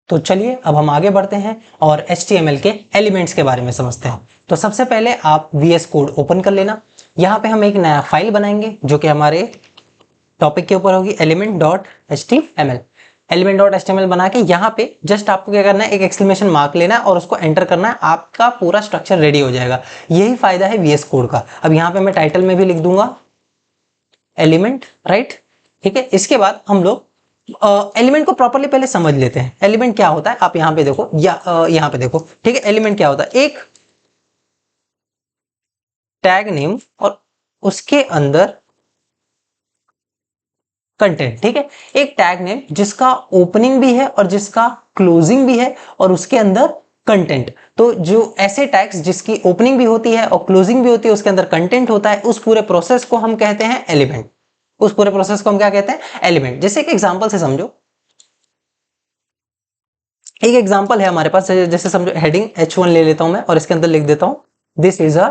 तो चलिए अब हम आगे बढ़ते हैं और HTML के एलिमेंट्स के बारे में समझते हैं। तो सबसे पहले आप VS कोड ओपन कर लेना। यहाँ पे हम एक नया फाइल बनाएंगे जो कि हमारे टॉपिक के ऊपर होगी element.html। element.html बना के यहाँ पे जस्ट आपको क्या करना है, एक एक्सक्लेमेशन मार्क लेना है और उसको एंटर करना है, आपका पूरा स्ट्रक्चर रेडी हो जाएगा। यही फायदा है VS कोड का। अब यहाँ पे मैं टाइटल में भी लिख दूंगा एलिमेंट, राइट, ठीक है। इसके बाद हम लोग एलिमेंट को प्रॉपर्ली पहले समझ लेते हैं। एलिमेंट क्या होता है आप यहाँ पे देखो, या यहाँ पे देखो, ठीक है। एलिमेंट क्या होता है, एक टैग नेम और उसके अंदर कंटेंट, ठीक है। एक टैग नेम जिसका ओपनिंग भी है और जिसका क्लोजिंग भी है और उसके अंदर कंटेंट। तो जो ऐसे टैग्स जिसकी ओपनिंग भी होती है और क्लोजिंग भी होती है, उसके अंदर कंटेंट होता है, उस पूरे प्रोसेस को हम कहते हैं एलिमेंट। उस पूरे प्रोसेस को हम क्या कहते हैं, एलिमेंट। जैसे एक एग्जांपल से समझो, एक एग्जांपल है हमारे पास, जैसे समझो हेडिंग H1 ले लेता हूं मैं और इसके अंदर लिख देता हूं this is a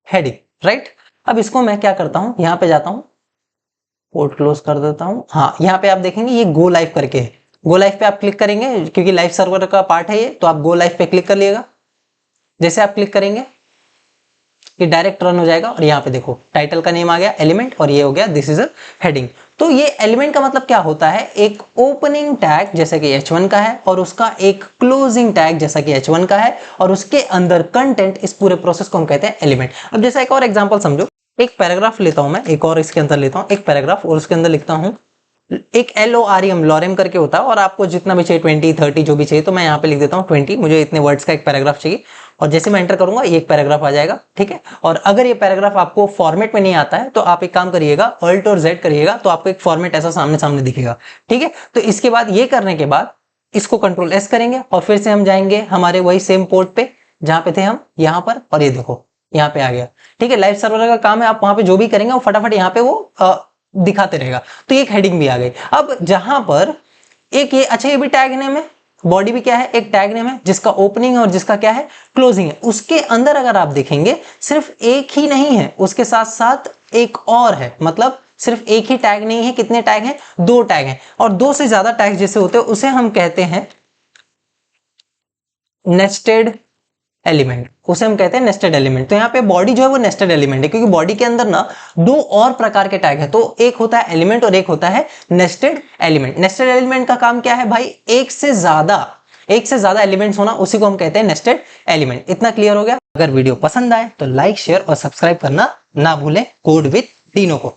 heading, right. अब इसको मैं क्या करता हूं, यहां पे जाता हूं, कोड क्लोज कर देता हूं। हाँ, यहाँ पे आप देखेंगे ये गो लाइव करके है। गो लाइव पे आप क्लिक करेंगे क्योंकि लाइव सर्वर का पार्ट है ये, तो आप गो लाइव पे क्लिक कर लिएगा। जैसे आप क्लिक करेंगे ये डायरेक्ट रन हो जाएगा और यहाँ पे देखो टाइटल का नेम आ गया एलिमेंट और ये हो गया दिस इज अ हेडिंग। तो ये एलिमेंट का मतलब क्या होता है, एक ओपनिंग टैग जैसा कि H1 का है और उसका एक क्लोजिंग टैग जैसा कि H1 का है और उसके अंदर कंटेंट, इस पूरे प्रोसेस को हम कहते हैं एलिमेंट। अब जैसा एक और एग्जांपल समझो, एक पैराग्राफ लेता हूं मैं, एक और इसके अंदर लेता हूं एक पैराग्राफ और उसके अंदर लिखता हूं एक LOREM, लॉरेम करके होता है और आपको जितना भी चाहिए 20 30 जो भी चाहिए, तो मैं यहाँ पे लिख देता हूँ 20। मुझे इतने वर्ड्स का एक पैराग्राफ चाहिए और जैसे मैं एंटर करूंगा ये एक पैराग्राफ आ जाएगा, ठीक है। और अगर ये पैराग्राफ आपको फॉर्मेट में नहीं आता है तो आप एक काम करिएगा, Alt और Z करिएगा तो आपको एक फॉर्मेट ऐसा सामने सामने दिखेगा, ठीक है। तो इसके बाद ये करने के बाद इसको Ctrl S करेंगे और फिर से हम जाएंगे हमारे वही सेम पोर्ट पे जहां पे थे हम, यहाँ पर, और ये देखो यहाँ पे आ गया, ठीक है। लाइव सर्वर का काम है, आप वहां पे जो भी करेंगे वो फटाफट यहाँ पे वो दिखाते रहेगा। तो एक हेडिंग भी आ गई। अब जहां पर एक ये, अच्छा ये भी टैग नेम है, बॉडी भी क्या है, एक टैग नेम है जिसका ओपनिंग और जिसका क्या है, क्लोजिंग है। उसके अंदर अगर आप देखेंगे सिर्फ एक ही नहीं है, उसके साथ साथ एक और है। मतलब सिर्फ एक ही टैग नहीं है, कितने टैग हैं, 2 टैग हैं। और 2 से ज्यादा टैग जैसे होते हैं उसे हम कहते हैं नेस्टेड एलिमेंट, उसे हम कहते हैं नेस्टेड एलिमेंट। तो यहाँ पे बॉडी जो है वो नेस्टेड एलिमेंट है क्योंकि बॉडी के अंदर ना 2 और प्रकार के टैग है, तो एक होता है एलिमेंट और एक होता है नेस्टेड एलिमेंट। नेस्टेड एलिमेंट का काम क्या है भाई, एक से ज्यादा एलिमेंट्स होना, उसी को हम कहते हैं नेस्टेड एलिमेंट। इतना क्लियर हो गया। अगर वीडियो पसंद आए तो लाइक शेयर और सब्सक्राइब करना ना भूलें कोड विद टीनो को।